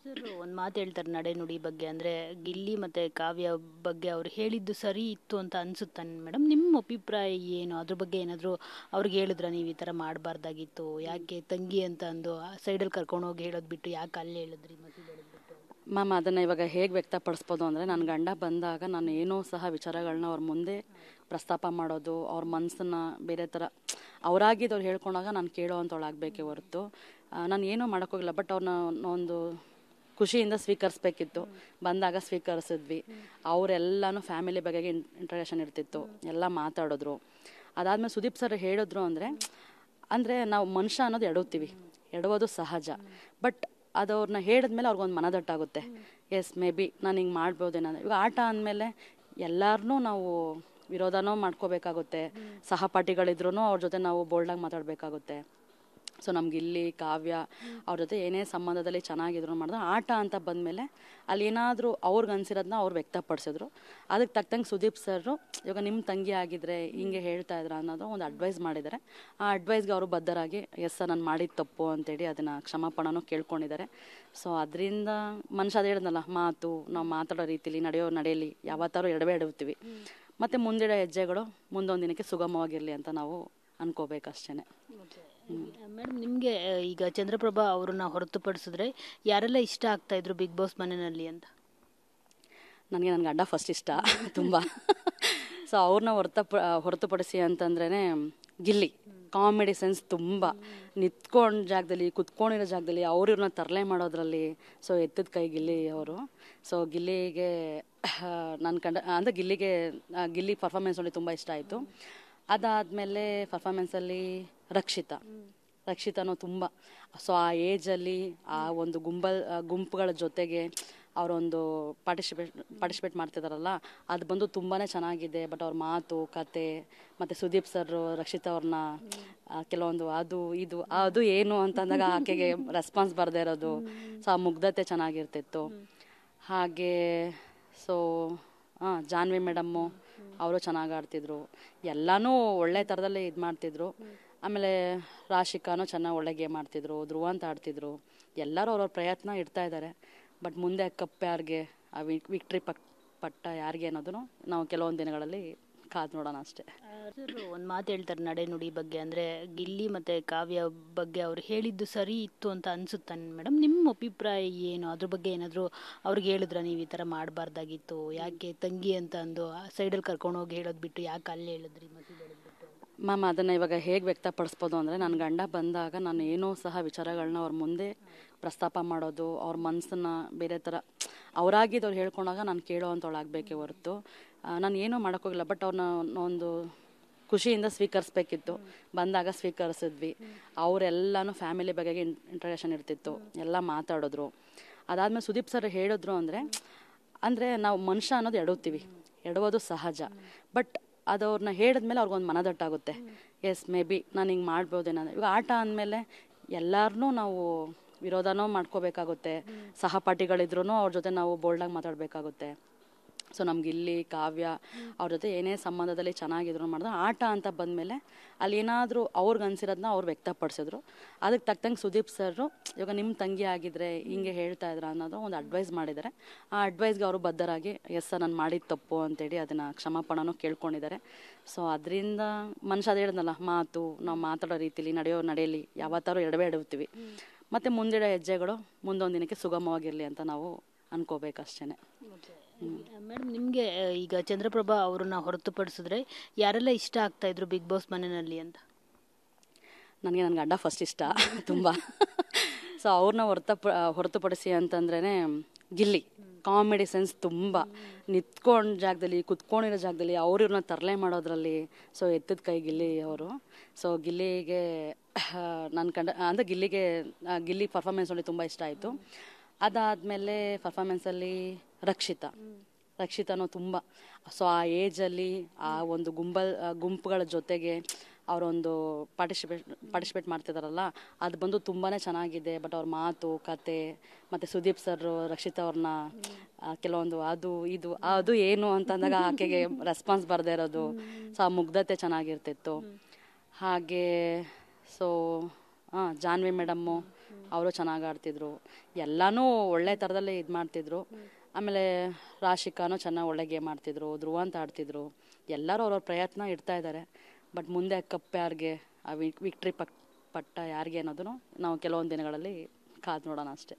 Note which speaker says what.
Speaker 1: Sir ಒಂದು ಮಾತು ಹೇಳ್ತಾರೆ ನಡೆನುಡಿ ಬಗ್ಗೆ ಅಂದರೆ ಗಿಲ್ಲಿ ಮತ್ತು ಕಾವ್ಯ ಬಗ್ಗೆ ಅವ್ರು ಹೇಳಿದ್ದು ಸರಿ ಇತ್ತು ಅಂತ ಅನಿಸುತ್ತಾ ಮೇಡಮ್? ನಿಮ್ಮ ಅಭಿಪ್ರಾಯ ಏನು ಅದ್ರ ಬಗ್ಗೆ? ಏನಾದರೂ ಅವ್ರಿಗೆ ಹೇಳಿದ್ರ ನೀವು ಈ ಥರ ಮಾಡಬಾರ್ದಾಗಿತ್ತು, ಯಾಕೆ ತಂಗಿ ಅಂತ ಅಂದು ಸೈಡಲ್ಲಿ ಕರ್ಕೊಂಡು ಹೋಗಿ ಹೇಳೋದು ಬಿಟ್ಟು ಯಾಕೆ ಅಲ್ಲಿ ಹೇಳಿದ್ರಿ ಮಸೀದೊಳಗೆ ಬಿಟ್ಟು?
Speaker 2: ಮ್ಯಾಮ್, ಅದನ್ನು ಇವಾಗ ಹೇಗೆ ವ್ಯಕ್ತಪಡಿಸ್ಬೋದು ಅಂದರೆ, ನನ್ನ ಗಂಡ ಬಂದಾಗ ನಾನು ಏನೋ ಸಹ ವಿಚಾರಗಳನ್ನ ಅವ್ರ ಮುಂದೆ ಪ್ರಸ್ತಾಪ ಮಾಡೋದು, ಅವ್ರ ಮನಸ್ಸನ್ನು ಬೇರೆ ಥರ ಅವರಾಗಿದ್ದು ಹೇಳ್ಕೊಂಡಾಗ ನಾನು ಕೇಳೋ ಅಂಥವಳಾಗಬೇಕೇ ಹೊರತು ನಾನು ಏನೂ ಮಾಡೋಕ್ಕೋಗಿಲ್ಲ. ಬಟ್ ಅವ್ರನ್ನ ಒಂದು ಖುಷಿಯಿಂದ ಸ್ವೀಕರಿಸ್ಬೇಕಿತ್ತು. ಬಂದಾಗ ಸ್ವೀಕರಿಸಿದ್ವಿ. ಅವರೆಲ್ಲನೂ ಫ್ಯಾಮಿಲಿ ಬಗೆಗೆ ಇಂಟ್ರಡಕ್ಷನ್ ಇರ್ತಿತ್ತು, ಎಲ್ಲ ಮಾತಾಡಿದ್ರು. ಅದಾದಮೇಲೆ ಸುದೀಪ್ ಸರ್ ಹೇಳಿದ್ರು ಅಂದರೆ ನಾವು ಮನುಷ್ಯ ಅನ್ನೋದು ಎಡುತ್ತೀವಿ, ಎಡುವುದು ಸಹಜ. ಬಟ್ ಅದು ಅವ್ರನ್ನ ಹೇಳಿದ್ಮೇಲೆ ಅವ್ರಿಗೊಂದು ಮನದಟ್ಟಾಗುತ್ತೆ. ಎಸ್, ಮೇ ಬಿ ನಾನು ಹಿಂಗೆ ಮಾಡ್ಬೋದೇನೋ. ಇವಾಗ ಆಟ ಅಂದಮೇಲೆ ಎಲ್ಲರನ್ನೂ ನಾವು ವಿರೋಧನೂ ಮಾಡ್ಕೋಬೇಕಾಗುತ್ತೆ, ಸಹಪಾಠಿಗಳಿದ್ರೂ ಅವ್ರ ಜೊತೆ ನಾವು ಬೋಲ್ಡಾಗಿ ಮಾತಾಡಬೇಕಾಗುತ್ತೆ. ಸೊ ನಮ್ಗೆ ಇಲ್ಲಿ ಕಾವ್ಯ ಅವ್ರ ಜೊತೆ ಏನೇ ಸಂಬಂಧದಲ್ಲಿ ಚೆನ್ನಾಗಿದ್ರು ಮಾಡಿದ್ರು, ಆಟ ಅಂತ ಬಂದಮೇಲೆ ಅಲ್ಲಿ ಏನಾದರೂ ಅವ್ರಿಗೆ ಅನ್ಸಿರೋದನ್ನ ಅವ್ರು ವ್ಯಕ್ತಪಡಿಸಿದ್ರು. ಅದಕ್ಕೆ ತಕ್ಕಂಗೆ ಸುದೀಪ್ ಸರ್ ಇವಾಗ ನಿಮ್ಮ ತಂಗಿ ಆಗಿದ್ರೆ ಹಿಂಗೆ ಹೇಳ್ತಾ ಇದ್ರ ಅನ್ನೋದು ಒಂದು ಅಡ್ವೈಸ್ ಮಾಡಿದ್ದಾರೆ. ಆ ಅಡ್ವೈಸ್ಗೆ ಅವರು ಬದ್ಧರಾಗಿ ಎಸ್ ಸರ್ ನಾನು ಮಾಡಿದ ತಪ್ಪು ಅಂತೇಳಿ ಅದನ್ನು ಕ್ಷಮಾಪಣನೂ ಕೇಳ್ಕೊಂಡಿದ್ದಾರೆ. ಸೊ ಅದರಿಂದ ಮನುಷ್ಯ ಅದು ಹೇಳಿದ್ನಲ್ಲ, ಮಾತು ನಾವು ಮಾತಾಡೋ ರೀತಿಲಿ ನಡೆಯಲಿ ಯಾವತ್ತಾರು ಎಡವೇ ಮತ್ತು ಮುಂದಿಡೋ ಹೆಜ್ಜೆಗಳು ಮುಂದೊಂದು ದಿನಕ್ಕೆ ಸುಗಮವಾಗಿರಲಿ ಅಂತ ನಾವು ಅನ್ಕೋಬೇಕಷ್ಟೇ.
Speaker 1: ಮೇಡಮ್, ನಿಮಗೆ ಈಗ ಚಂದ್ರಪ್ರಭಾ ಅವ್ರನ್ನ ಹೊರತುಪಡಿಸಿದ್ರೆ ಯಾರೆಲ್ಲ ಇಷ್ಟ ಆಗ್ತಾ ಇದ್ರು ಬಿಗ್ ಬಾಸ್ ಮನೆಯಲ್ಲಿ ಅಂತ?
Speaker 2: ನನಗೆ ನನ್ನ ಗಂಡ ಫಸ್ಟ್ ಇಷ್ಟ ತುಂಬ. ಸೊ ಅವ್ರನ್ನ ಹೊರತುಪಡಿಸಿ ಅಂತಂದ್ರೇ ಗಿಲ್ಲಿ. ಕಾಮಿಡಿ ಸೆನ್ಸ್ ತುಂಬ. ನಿಂತ್ಕೊಂಡ ಜಾಗದಲ್ಲಿ, ಕುತ್ಕೊಂಡಿರೋ ಜಾಗದಲ್ಲಿ ಅವ್ರನ್ನ ತರಲೆ ಮಾಡೋದ್ರಲ್ಲಿ ಸೊ ಎತ್ತದ ಕೈ ಗಿಲ್ಲಿ ಅವರು. ಸೊ ಗಿಲ್ಲಿಗೆ ನನ್ನ ಅಂದರೆ ಗಿಲ್ಲಿ ಪರ್ಫಾರ್ಮೆನ್ಸ್ ನೋಡಿ ತುಂಬ ಇಷ್ಟ ಆಯಿತು. ಅದಾದಮೇಲೆ ಪರ್ಫಾರ್ಮೆನ್ಸಲ್ಲಿ ರಕ್ಷಿತಾನು ತುಂಬ. ಸೊ ಆ ಏಜಲ್ಲಿ ಆ ಒಂದು ಗುಂಪುಗಳ ಜೊತೆಗೆ ಅವರೊಂದು ಪಾರ್ಟಿಸಿಪೇಟ್ ಮಾಡ್ತಿದ್ದಾರಲ್ಲ, ಅದು ಬಂದು ತುಂಬಾ ಚೆನ್ನಾಗಿದೆ. ಬಟ್ ಅವ್ರ ಮಾತು, ಕತೆ ಮತ್ತು ಸುದೀಪ್ ಸರ್ ರಕ್ಷಿತಾ ಅವ್ರನ್ನ ಕೆಲವೊಂದು ಅದು ಏನು ಅಂತಂದಾಗ ಆಕೆಗೆ ರೆಸ್ಪಾನ್ಸ್ ಬರದೇ ಇರೋದು, ಸೊ ಆ ಮುಗ್ಧತೆ ಚೆನ್ನಾಗಿರ್ತಿತ್ತು. ಹಾಗೆ ಸೊ ಜಾನ್ವಿ ಮೇಡಮ್ಮು ಅವರು ಚೆನ್ನಾಗಿ ಆಡ್ತಿದ್ರು. ಎಲ್ಲನೂ ಒಳ್ಳೆ ಥರದಲ್ಲಿ ಇದು ಮಾಡ್ತಿದ್ರು. ಆಮೇಲೆ ರಾಶಿಕಾನು ಚೆನ್ನಾಗಿ ಒಳ್ಳೆ ಗೇಮ್ ಆಡ್ತಿದ್ರು, ಧ್ರುವ ಅಂತ ಆಡ್ತಿದ್ರು. ಎಲ್ಲರೂ ಅವ್ರವ್ರ ಪ್ರಯತ್ನ ಇಡ್ತಾ ಇದ್ದಾರೆ. ಬಟ್ ಮುಂದೆ ಕಪ್ ಯಾರಿಗೆ, ಆ ವಿಕ್ಟ್ರಿ ಪಟ್ಟ ಯಾರಿಗೆ ಅನ್ನೋದನ್ನು ನಾವು ಕೆಲವೊಂದು ದಿನಗಳಲ್ಲಿ ಕಾದು ನೋಡೋಣ ಅಷ್ಟೇ.
Speaker 1: ಸರ್ ಒಂದು ಮಾತು ಹೇಳ್ತಾರೆ ನಡೆನುಡಿ ಬಗ್ಗೆ ಅಂದರೆ ಗಿಲ್ಲಿ ಮತ್ತು ಕಾವ್ಯ ಬಗ್ಗೆ ಅವ್ರು ಹೇಳಿದ್ದು ಸರಿ ಇತ್ತು ಅಂತ ಅನಿಸುತ್ತಾ ಮೇಡಮ್? ನಿಮ್ಮ ಅಭಿಪ್ರಾಯ ಏನು ಅದ್ರ ಬಗ್ಗೆ? ಏನಾದರೂ ಅವ್ರಿಗೆ ಹೇಳಿದ್ರ ನೀವು ಈ ಥರ ಮಾಡಬಾರ್ದಾಗಿತ್ತು, ಯಾಕೆ ತಂಗಿ ಅಂತ ಅಂದು ಸೈಡಲ್ಲಿ ಕರ್ಕೊಂಡು ಹೋಗಿ ಹೇಳೋದು ಬಿಟ್ಟು ಯಾಕೆ ಅಲ್ಲಿ ಹೇಳಿದ್ರಿ ಮಸೀದೊಳಗೆ ಬಿಟ್ಟು?
Speaker 2: ಮ್ಯಾಮ್, ಅದನ್ನು ಇವಾಗ ಹೇಗೆ ವ್ಯಕ್ತಪಡಿಸ್ಬೋದು ಅಂದರೆ, ನನ್ನ ಗಂಡ ಬಂದಾಗ ನಾನು ಏನೋ ಸಹ ವಿಚಾರಗಳನ್ನ ಅವ್ರ ಮುಂದೆ ಪ್ರಸ್ತಾಪ ಮಾಡೋದು, ಅವ್ರ ಮನಸ್ಸನ್ನು ಬೇರೆ ಥರ ಅವರಾಗಿದ್ದು ಹೇಳ್ಕೊಂಡಾಗ ನಾನು ಕೇಳೋ ಅಂಥವಳಾಗಬೇಕೇ ಹೊರತು ನಾನು ಏನೂ ಮಾಡೋಕ್ಕೋಗಿಲ್ಲ. ಬಟ್ ಅವ್ರನ್ನ ಒಂದು ಖುಷಿಯಿಂದ ಸ್ವೀಕರಿಸ್ಬೇಕಿತ್ತು. ಬಂದಾಗ ಸ್ವೀಕರಿಸಿದ್ವಿ. ಅವರೆಲ್ಲನೂ ಫ್ಯಾಮಿಲಿ ಬಗೆಗೆ ಇಂಟ್ರಡಕ್ಷನ್ ಇರ್ತಿತ್ತು, ಎಲ್ಲ ಮಾತಾಡಿದ್ರು. ಅದಾದಮೇಲೆ ಸುದೀಪ್ ಸರ್ ಹೇಳಿದ್ರು ಅಂದರೆ ನಾವು ಮನುಷ್ಯ ಅನ್ನೋದು ಎಡುತ್ತೀವಿ, ಎಡುವುದು ಸಹಜ. ಬಟ್ ಅದು ಅವ್ರನ್ನ ಹೇಳಿದ್ಮೇಲೆ ಅವ್ರಿಗೊಂದು ಮನದಟ್ಟಾಗುತ್ತೆ. ಎಸ್, ಮೇ ಬಿ ನಾನು ಹಿಂಗೆ ಮಾಡ್ಬೋದೇನೋ. ಇವಾಗ ಆಟ ಅಂದಮೇಲೆ ಎಲ್ಲರನ್ನೂ ನಾವು ವಿರೋಧನೂ ಮಾಡ್ಕೋಬೇಕಾಗುತ್ತೆ, ಸಹಪಾಠಿಗಳಿದ್ರೂ ಅವ್ರ ಜೊತೆ ನಾವು ಬೋಲ್ಡಾಗಿ ಮಾತಾಡಬೇಕಾಗುತ್ತೆ. ಸೊ ನಮ್ಗೆ ಇಲ್ಲಿ ಕಾವ್ಯ ಅವ್ರ ಜೊತೆ ಏನೇ ಸಂಬಂಧದಲ್ಲಿ ಚೆನ್ನಾಗಿದ್ರು ಮಾಡಿದ್ರು, ಆಟ ಅಂತ ಬಂದಮೇಲೆ ಅಲ್ಲಿ ಏನಾದರೂ ಅವ್ರಿಗೆ ಅನ್ಸಿರೋದನ್ನ ಅವ್ರು ವ್ಯಕ್ತಪಡಿಸಿದ್ರು. ಅದಕ್ಕೆ ತಕ್ಕಂಗೆ ಸುದೀಪ್ ಸರ್ ಇವಾಗ ನಿಮ್ಮ ತಂಗಿ ಆಗಿದ್ರೆ ಹಿಂಗೆ ಹೇಳ್ತಾ ಇದ್ರ ಅನ್ನೋದು ಒಂದು ಅಡ್ವೈಸ್ ಮಾಡಿದ್ದಾರೆ. ಆ ಅಡ್ವೈಸ್ಗೆ ಅವರು ಬದ್ಧರಾಗಿ ಎಸ್ ಸರ್ ನಾನು ಮಾಡಿದ ತಪ್ಪು ಅಂತೇಳಿ ಅದನ್ನು ಕ್ಷಮಾಪಣನೂ ಕೇಳ್ಕೊಂಡಿದ್ದಾರೆ. ಸೊ ಅದರಿಂದ ಮನುಷ್ಯ ಅದು ಹೇಳಿದ್ನಲ್ಲ, ಮಾತು ನಾವು ಮಾತಾಡೋ ರೀತಿಲಿ ನಡೆಯಲಿ ಯಾವತ್ತಾರು ಎಡವೇ ಮತ್ತು ಮುಂದಿಡೋ ಹೆಜ್ಜೆಗಳು ಮುಂದೊಂದು ದಿನಕ್ಕೆ ಸುಗಮವಾಗಿರಲಿ ಅಂತ ನಾವು ಅನ್ಕೋಬೇಕಷ್ಟೇ.
Speaker 1: ಮೇಡಮ್, ನಿಮಗೆ ಈಗ ಚಂದ್ರಪ್ರಭಾ ಅವ್ರನ್ನ ಹೊರತುಪಡಿಸಿದ್ರೆ ಯಾರೆಲ್ಲ ಇಷ್ಟ ಆಗ್ತಾ ಇದ್ರು ಬಿಗ್ ಬಾಸ್ ಮನೆಯಲ್ಲಿ ಅಂತ?
Speaker 2: ನನಗೆ ನನ್ನ ಗಂಡ ಫಸ್ಟ್ ಇಷ್ಟ ತುಂಬ. ಸೊ ಅವ್ರನ್ನ ಹೊರತುಪಡಿಸಿ ಅಂತಂದ್ರೇ ಗಿಲ್ಲಿ. ಕಾಮಿಡಿ ಸೆನ್ಸ್ ತುಂಬ. ನಿಂತ್ಕೊಂಡ ಜಾಗದಲ್ಲಿ, ಕುತ್ಕೊಂಡಿರೋ ಜಾಗದಲ್ಲಿ ಅವ್ರನ್ನ ತರಲೆ ಮಾಡೋದ್ರಲ್ಲಿ ಸೊ ಎತ್ತದ ಕೈ ಗಿಲ್ಲಿ ಅವರು. ಸೊ ಗಿಲ್ಲಿಗೆ ಅಂದರೆ ಗಿಲ್ಲಿ ಪರ್ಫಾರ್ಮೆನ್ಸ್ ನೋಡಿ ತುಂಬ ಇಷ್ಟ ಆಯಿತು. ಅದಾದಮೇಲೆ ಪರ್ಫಾರ್ಮೆನ್ಸಲ್ಲಿ ರಕ್ಷಿತಾನು ತುಂಬ. ಸೊ ಆ ಏಜಲ್ಲಿ ಆ ಒಂದು ಗುಂಪುಗಳ ಜೊತೆಗೆ ಅವರೊಂದು ಪಾರ್ಟಿಸಿಪೇಟ್ ಮಾಡ್ತಿದ್ದಾರಲ್ಲ, ಅದು ಬಂದು ತುಂಬಾ ಚೆನ್ನಾಗಿದೆ. ಬಟ್ ಅವ್ರ ಮಾತು, ಕತೆ ಮತ್ತು ಸುದೀಪ್ ಸರ್ ರಕ್ಷಿತಾ ಅವ್ರನ್ನ ಕೆಲವೊಂದು ಅದು ಏನು ಅಂತಂದಾಗ ಆಕೆಗೆ ರೆಸ್ಪಾನ್ಸ್ ಬರದೇ ಇರೋದು, ಸೊ ಆ ಮುಗ್ಧತೆ ಚೆನ್ನಾಗಿರ್ತಿತ್ತು. ಹಾಗೆ ಸೊ ಜಾನ್ವಿ ಮೇಡಮ್ಮು ಅವರು ಚೆನ್ನಾಗಿ ಆಡ್ತಿದ್ರು, ಎಲ್ಲನೂ ಒಳ್ಳೆ ಥರದಲ್ಲಿ ಇದು ಮಾಡ್ತಿದ್ರು. ಆಮೇಲೆ ರಾಶಿಕಾನು ಚೆನ್ನಾಗಿ ಒಳ್ಳೆ ಗೇಮ್ ಆಡ್ತಿದ್ರು, ಧ್ರುವ ಅಂತ ಆಡ್ತಿದ್ರು. ಎಲ್ಲರೂ ಅವ್ರವ್ರ ಪ್ರಯತ್ನ ಇಡ್ತಾ ಇದ್ದಾರೆ. ಬಟ್ ಮುಂದೆ ಕಪ್ ಯಾರಿಗೆ, ಆ ವಿಕ್ಟ್ರಿ ಪಟ್ಟ ಯಾರಿಗೆ ಅನ್ನೋದನ್ನು ನಾವು ಕೆಲವೊಂದು ದಿನಗಳಲ್ಲಿ ಕಾದು ನೋಡೋಣ ಅಷ್ಟೇ.